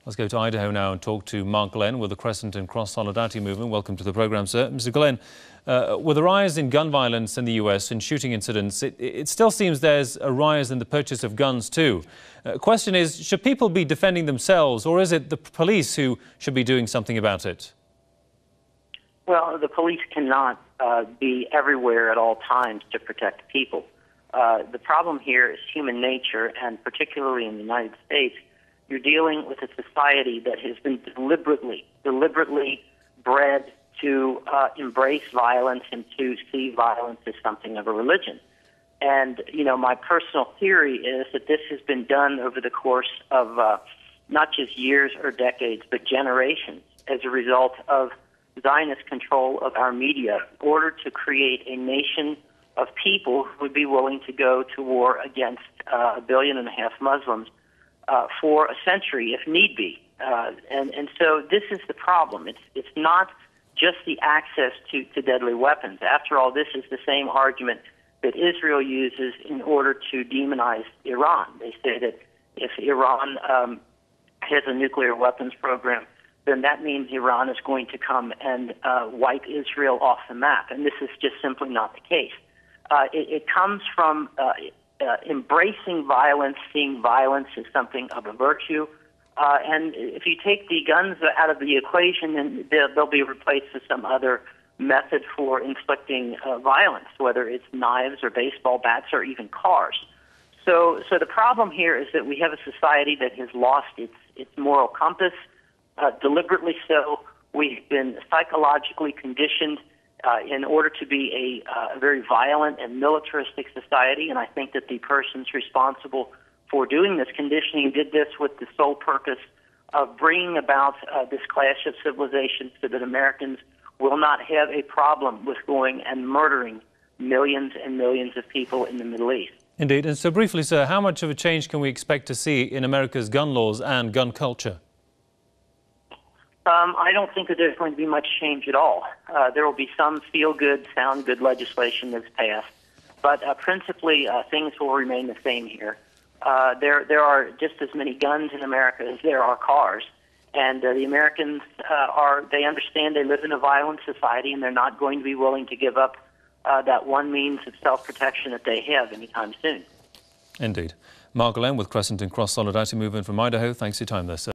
Let's go to Idaho now and talk to Mark Glenn with the Crescent Cross Solidarity Movement. Welcome to the programme, sir. Mr. Glenn, with the rise in gun violence in the US and shooting incidents, it still seems there's a rise in the purchase of guns too. Question is, should people be defending themselves, or is it the police who should be doing something about it? Well, the police cannot be everywhere at all times to protect people. The problem here is human nature, and particularly in the United States, you're dealing with a society that has been deliberately bred to embrace violence and to see violence as something of a religion. And, you know, my personal theory is that this has been done over the course of not just years or decades, but generations as a result of Zionist control of our media in order to create a nation of people who would be willing to go to war against 1.5 billion Muslims for a century if need be. And so this is the problem. It's not just the access to deadly weapons. After all, this is the same argument that Israel uses in order to demonize Iran. They say that if Iran has a nuclear weapons program, then that means Iran is going to come and wipe Israel off the map. And this is just simply not the case. It comes from embracing violence, seeing violence as something of a virtue. And if you take the guns out of the equation, then they'll be replaced with some other method for inflicting violence, whether it's knives or baseball bats or even cars. So the problem here is that we have a society that has lost its moral compass, deliberately so. We've been psychologically conditioned in order to be a very violent and militaristic society, and I think that the persons responsible for doing this conditioning did this with the sole purpose of bringing about this clash of civilizations so that Americans will not have a problem with going and murdering millions and millions of people in the Middle East. Indeed. And so briefly, sir, how much of a change can we expect to see in America's gun laws and gun culture? I don't think that there's going to be much change at all. There will be some feel-good, sound-good legislation that's passed, but principally things will remain the same here. There are just as many guns in America as there are cars, and the Americans they understand they live in a violent society, and they're not going to be willing to give up that one means of self-protection that they have anytime soon. Indeed. Mark Glenn with Crescent Cross Solidarity Movement from Idaho. Thanks for your time there, sir.